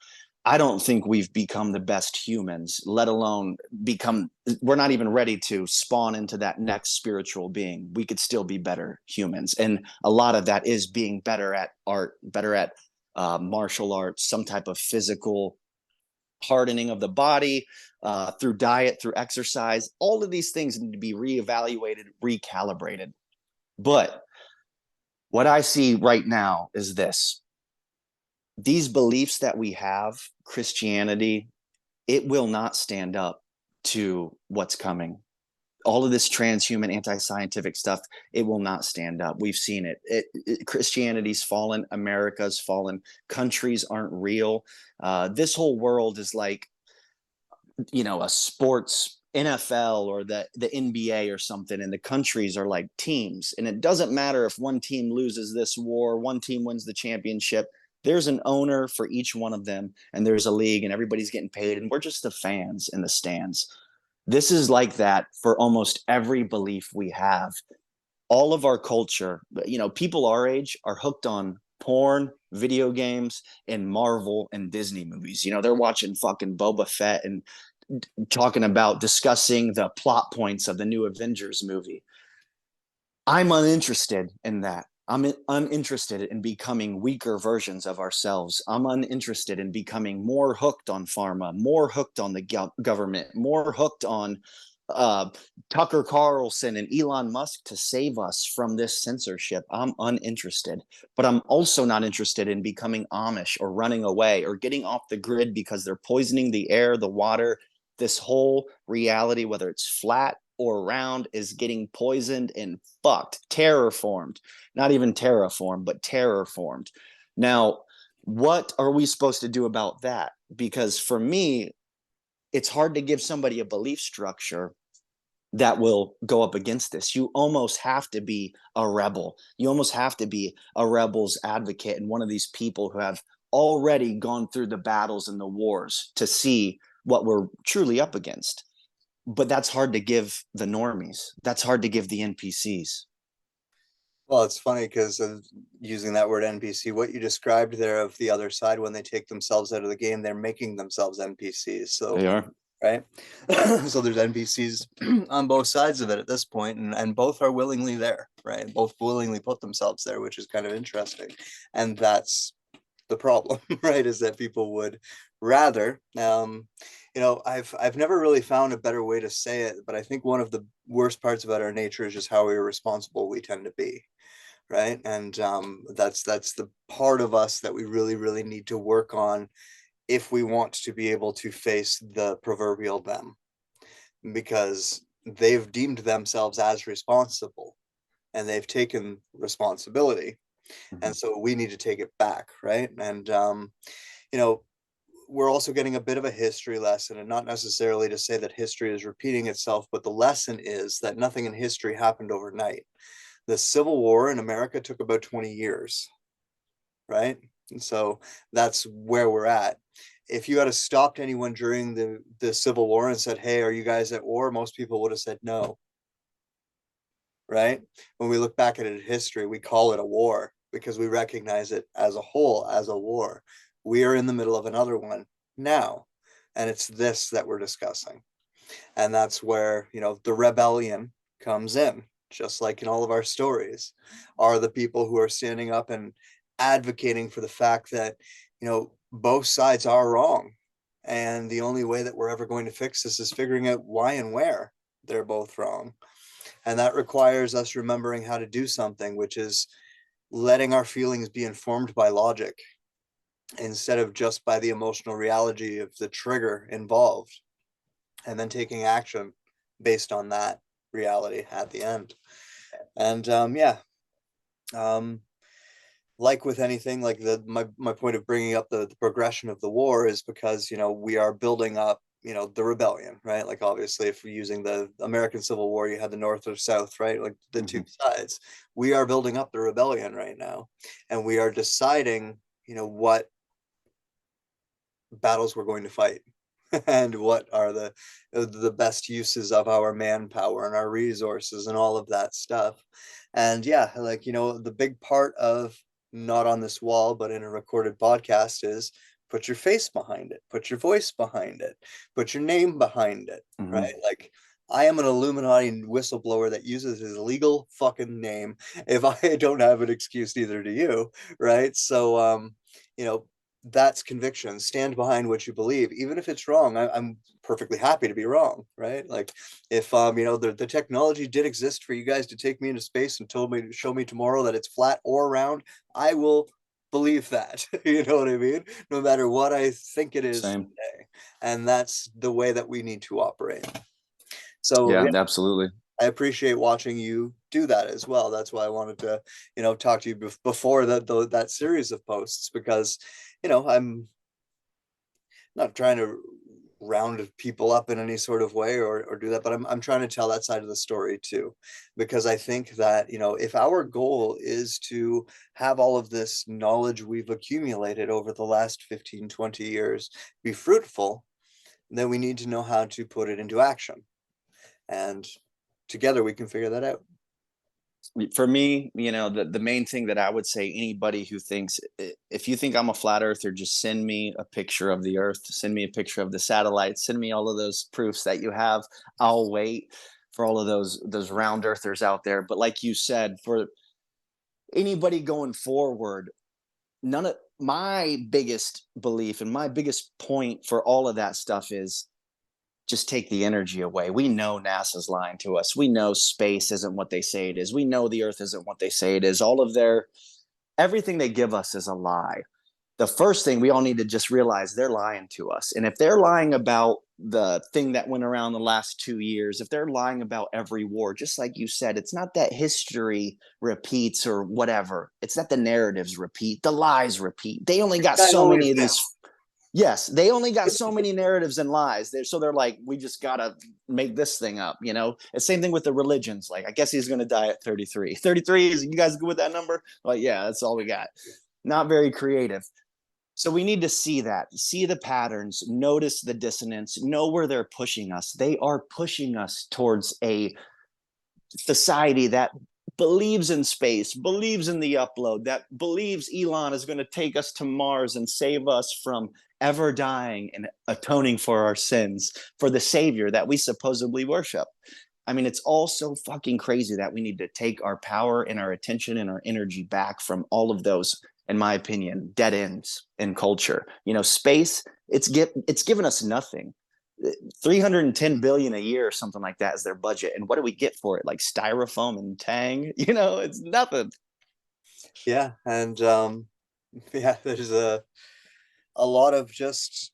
S2: I don't think we've become the best humans, let alone become, we're not even ready to spawn into that next spiritual being. We could still be better humans. And a lot of that is being better at art, better at martial arts, some type of physical hardening of the body, through diet, through exercise. All of these things need to be reevaluated, recalibrated. But what I see right now is this: these beliefs that we have, Christianity, it will not stand up to what's coming. All of this transhuman, anti-scientific stuff, it will not stand up. We've seen it. Christianity's fallen, America's fallen, countries aren't real. This whole world is like, you know, a sports NFL or the NBA or something, and the countries are like teams. And it doesn't matter if one team loses this war, one team wins the championship. There's an owner for each one of them, and there's a league, and everybody's getting paid, and we're just the fans in the stands. This is like that for almost every belief we have. All of our culture, you know, people our age are hooked on porn, video games, and Marvel and Disney movies. You know, they're watching fucking Boba Fett and talking about discussing the plot points of the new Avengers movie. I'm uninterested in that. I'm uninterested in becoming weaker versions of ourselves. I'm uninterested in becoming more hooked on pharma, more hooked on the government, more hooked on uh, Tucker Carlson and Elon Musk to save us from this censorship. I'm uninterested. But I'm also not interested in becoming Amish or running away or getting off the grid because they're poisoning the air, the water. This whole reality, whether it's flat or round, is getting poisoned and fucked, terraformed. Not even terraformed, but terraformed. Now, what are we supposed to do about that? Because for me, it's hard to give somebody a belief structure that will go up against this. You almost have to be a rebel. You almost have to be a rebel's advocate and one of these people who have already gone through the battles and the wars to see what we're truly up against. But that's hard to give the normies. That's hard to give the NPCs.
S1: Well, it's funny because using that word NPC, what you described there of the other side, when they take themselves out of the game, they're making themselves NPCs. So,
S2: They are.
S1: right. So there's NPCs on both sides of it at this point, and both are willingly there, right? Both willingly put themselves there, which is kind of interesting. And that's the problem, right? Is that people would rather, I've never really found a better way to say it, but I think one of the worst parts about our nature is just how irresponsible we tend to be, right? And that's the part of us that we really, really need to work on if we want to be able to face the proverbial them, because they've deemed themselves as responsible and they've taken responsibility. And so we need to take it back, right? And you know, we're also getting a bit of a history lesson, and not necessarily to say that history is repeating itself, but the lesson is that nothing in history happened overnight. The Civil War in America took about 20 years, right? And so that's where we're at. If you had stopped anyone during the Civil War and said, hey, are you guys at war? Most people would have said no, right? When we look back at it in history, we call it a war because we recognize it as a whole, as a war. We are in the middle of another one now, and it's this that we're discussing. And that's where, the rebellion comes in, just like in all of our stories, are the people who are standing up and advocating for the fact that, both sides are wrong. And the only way that we're ever going to fix this is figuring out why and where they're both wrong. And that requires us remembering how to do something, which is letting our feelings be informed by logic. instead of just by the emotional reality of the trigger involved, and then taking action based on that reality at the end. And yeah, um, like with anything, like my point of bringing up the progression of the war is because, you know, we are building up, you know, the rebellion, right? Like obviously if we're using the American Civil War, you had the North or South, right? Like the two
S2: Mm-hmm.
S1: sides. We are building up the rebellion right now, and we are deciding, you know, what battles we're going to fight and what are the best uses of our manpower and our resources and all of that stuff. And yeah, like, you know, the big part of not on this wall but in a recorded podcast is put your face behind it, put your voice behind it, put your name behind it,
S2: Mm-hmm.
S1: right? Like, I am an Illuminati whistleblower that uses his legal fucking name if I don't have an excuse, neither do you, right? So you know, that's conviction. Stand behind what you believe, even if it's wrong. I'm perfectly happy to be wrong, right? Like, if you know, the technology did exist for you guys to take me into space and told me to show me tomorrow that it's flat or round, I will believe that. You know what I mean? No matter what I think it is
S2: Same.
S1: today. And that's the way that we need to operate. So
S2: Yeah,
S1: yeah,
S2: absolutely.
S1: I appreciate watching you do that as well. That's why I wanted to, you know, talk to you before that series of posts, because, you know, I'm not trying to round people up in any sort of way or do that, but I'm trying to tell that side of the story too, because I think that, you know, if our goal is to have all of this knowledge we've accumulated over the last 15, 20 years be fruitful, then we need to know how to put it into action. And together we can figure that out.
S2: For me, you know, the main thing that I would say, anybody who thinks, if you think I'm a flat earther, just send me a picture of the earth, send me a picture of the satellites, send me all of those proofs that you have. I'll wait for all of those round earthers out there. But like you said, for anybody going forward, none of my biggest belief and my biggest point for all of that stuff is just take the energy away. We know NASA's lying to us. We know space isn't what they say it is. We know the earth isn't what they say it is. All of their everything they give us is a lie. The first thing we all need to just realize, they're lying to us. And if they're lying about the thing that went around the last 2 years, if they're lying about every war, just like you said, it's not that history repeats or whatever. It's that the narratives repeat, the lies repeat. They only got
S1: Guy
S2: so
S1: always
S2: many of these.
S1: wins.
S2: Yes, they only got so many narratives and lies. So they're like, we just gotta make this thing up, you know? It's same thing with the religions. Like, I guess he's gonna die at 33. 33, is you guys good with that number? Like, yeah, that's all we got. Not very creative. So we need to see that, see the patterns, notice the dissonance, know where they're pushing us. They are pushing us towards a society that believes in space, believes in the upload, that believes Elon is going to take us to Mars and save us from ever dying and atoning for our sins, for the savior that we supposedly worship. I mean, it's all so fucking crazy that we need to take our power and our attention and our energy back from all of those, in my opinion, dead ends in culture. You know, space, it's given us nothing. 310 billion a year or something like that is their budget, and what do we get for it? Like styrofoam and tang. You know, it's nothing.
S1: Yeah, and yeah, there's a lot of just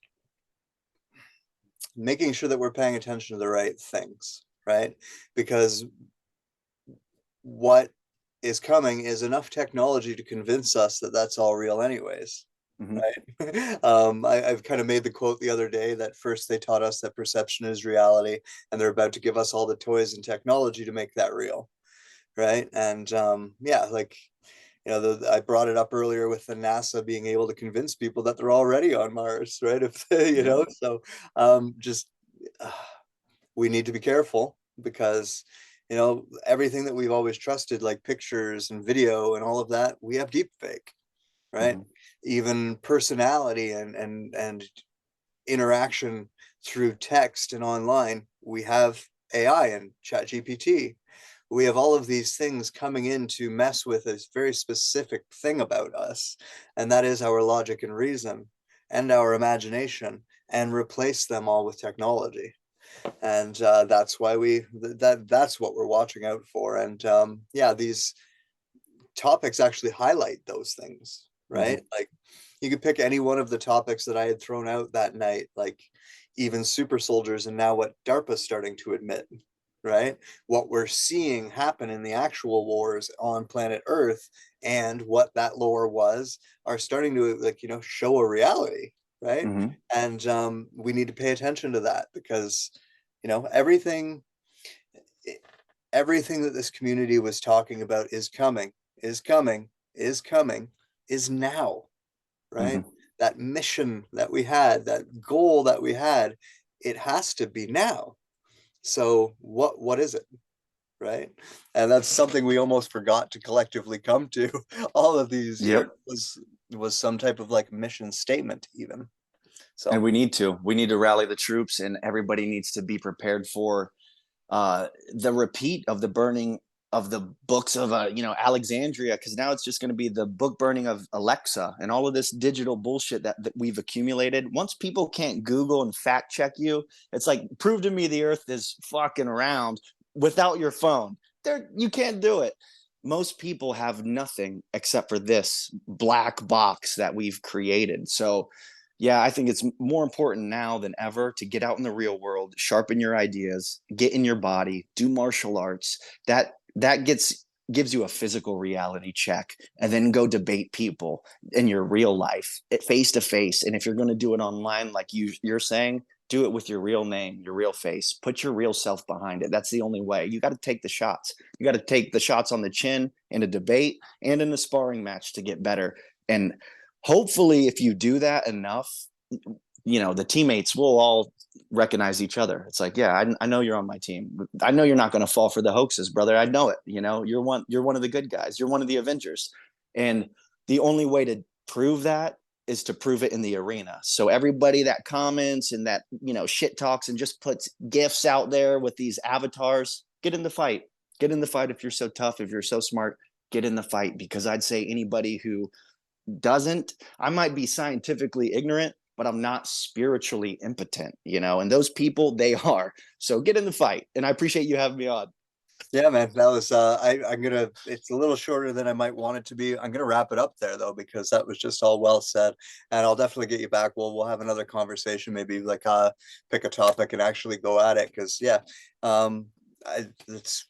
S1: making sure that we're paying attention to the right things, right? Because what is coming is enough technology to convince us that that's all real anyways,
S2: Mm-hmm.
S1: right? I've kind of made the quote the other day that first they taught us that perception is reality, and they're about to give us all the toys and technology to make that real, right? And yeah, like, you know, I brought it up earlier with the NASA being able to convince people that they're already on Mars, right? If they, you
S2: Yeah.
S1: know, so just uh, we need to be careful, because, you know, everything that we've always trusted, like pictures and video and all of that, we have deep fake, right?
S2: Mm-hmm.
S1: Even personality and interaction through text and online, we have AI and chat GPT. We have all of these things coming in to mess with a very specific thing about us, and that is our logic and reason and our imagination, and replace them all with technology. And that's why that's what we're watching out for. And yeah, these topics actually highlight those things,
S2: Mm-hmm.
S1: right? Like, You could pick any one of the topics that I had thrown out that night, like even super soldiers, and now what DARPA's starting to admit, right? What we're seeing happen in the actual wars on planet Earth and what that lore was are starting to, like, show a reality, right?
S2: Mm-hmm.
S1: And we need to pay attention to that because, everything that this community was talking about is coming, is coming, is coming, is now, right?
S2: Mm-hmm.
S1: That mission that we had, that goal that we had, it has to be now. So what is it, right? And that's something we almost forgot to collectively come to all of these years
S2: Yep.
S1: was some type of like mission statement even.
S2: And
S1: So
S2: we need to rally the troops, and everybody needs to be prepared for the repeat of the burning of the books of Alexandria, because now it's just going to be the book burning of Alexa and all of this digital bullshit that we've accumulated. Once people can't Google and fact check you, it's like, prove to me the earth is fucking around without your phone. You can't do it. Most people have nothing except for this black box that we've created. So yeah, I think it's more important now than ever to get out in the real world, sharpen your ideas, get in your body, do martial arts. That gives you a physical reality check, and then go debate people in your real life, face to face. And if you're going to do it online, like you're saying, do it with your real name, your real face. Put your real self behind it. That's the only way. You got to take the shots. You got to take the shots on the chin in a debate and in a sparring match to get better. And hopefully, if you do that enough, the teammates will all recognize each other. It's like, yeah, I know you're on my team. I know you're not going to fall for the hoaxes, brother. I know it. You're one of the good guys. You're one of the Avengers. And the only way to prove that is to prove it in the arena. So everybody that comments and that, shit talks and just puts gifs out there with these avatars, get in the fight. Get in the fight. If you're so tough, if you're so smart, get in the fight. Because I'd say anybody who doesn't, I might be scientifically ignorant, but I'm not spiritually impotent, and those people, they are. So get in the fight. And I appreciate you having me on.
S1: yeah, man, that was I'm gonna, it's a little shorter than I might want it to be. I'm gonna wrap it up there though, because that was just all well said. And I'll definitely get you back. We'll have another conversation, maybe like pick a topic and actually go at it. Cause yeah, it's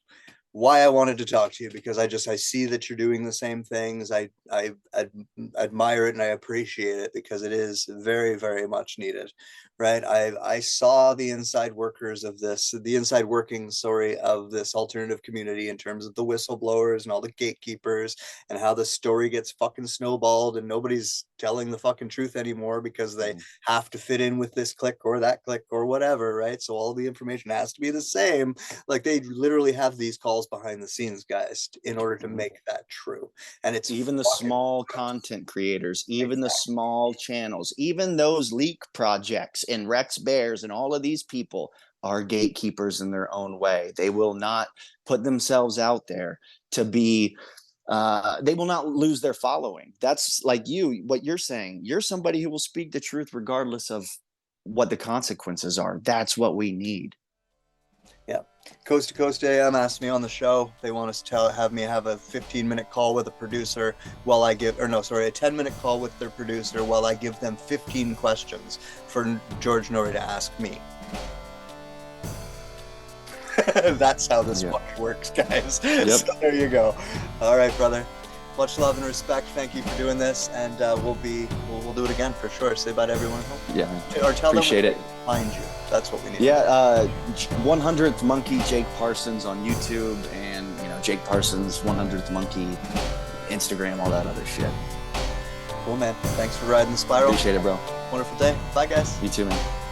S1: why I wanted to talk to you, because I see that you're doing the same things. I admire it and I appreciate it because it is very, very much needed, right? I saw the inside workings, sorry, of this alternative community in terms of the whistleblowers and all the gatekeepers and how the story gets fucking snowballed and nobody's telling the fucking truth anymore because they have to fit in with this click or that click or whatever, right? So all the information has to be the same. Like they literally have these calls behind the scenes, guys, in order to make that true. And it's
S2: even the small content creators, even the small channels, even those leak projects and Rex Bears and all of these people are gatekeepers in their own way. They will not put themselves out there to be they will not lose their following. That's like what you're saying. You're somebody who will speak the truth regardless of what the consequences are. That's what we need.
S1: Yeah. Coast to Coast AM asked me on the show. They want us to have me have a 15-minute call with a producer while I give, or no, sorry, a 10-minute call with their producer while I give them 15 questions for George Norrie to ask me. That's how this works, guys. Yep. So there you go. All right, brother. Much love and respect. Thank you for doing this, and we'll do it again for sure. Say bye to everyone.
S2: Yeah.
S1: Or tell
S2: Appreciate
S1: them
S2: it.
S1: Find you. That's what we need.
S2: Yeah. 100th Monkey Jake Parsons on YouTube, and Jake Parsons 100th Monkey Instagram, all that other shit.
S1: Cool, man. Thanks for riding the spiral.
S2: Appreciate it, bro.
S1: Wonderful day. Bye, guys.
S2: You too, man.